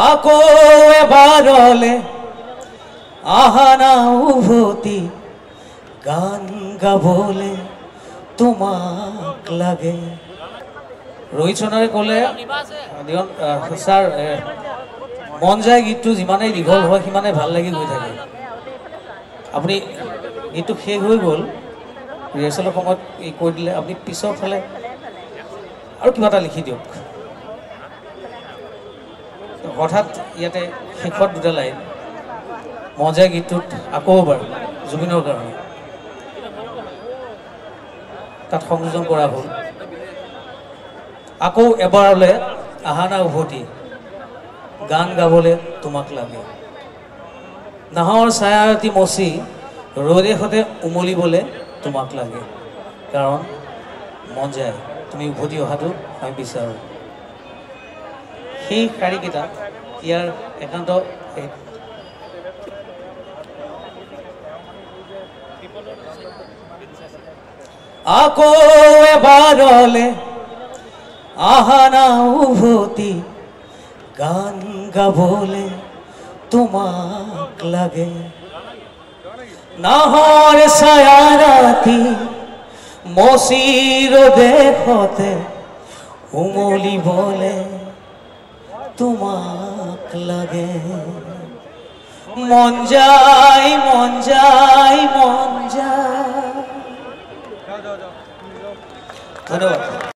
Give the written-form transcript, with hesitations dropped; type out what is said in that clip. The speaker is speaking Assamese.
আকৌ এবাৰলে আহা না উভতি গান গাবলে তোমাক লাগে। ৰোহিত শৰ্মাৰে ক'লে ছাৰ মন যায় গীতটো যিমানেই দীঘল হয় সিমানেই ভাল লাগি গৈ থাকে। আপুনি গীতটো শেষ হৈ গ'ল, ৰিহাৰ্চেলৰ সময়ত কৈ দিলে, আপুনি পিছৰ ফালে আৰু কিবা এটা লিখি দিয়ক। হঠাৎ ইয়াতে শেষত দুটা লাইন মন যায় গীতটোত আকৌ এবাৰ জুবিনৰ কাৰণে তাত সংযোজন কৰা হ'ল। আকৌ এবাৰলে আহা না উভতি গান গাবলে তোমাক লাগে। নাহৰ ছায়া ৰাতি মচি ৰ'দে সতে উমলিবলে তোমাক লাগে। কাৰণ মন যায় তুমি উভতি অহাটো আমি বিচাৰোঁ। সেই শাৰীকেইটা ইয়াৰ একান্ত আকৌ এবাৰলে আহা না উভতি গান গাবলে তোমাক লাগে। নাহৰ ছায়া ৰাতি মচি ৰ'দে সতে উমলিবলে তোমাক লাগে। মন যায় মন যায় মন যায়। ধন্যবাদ।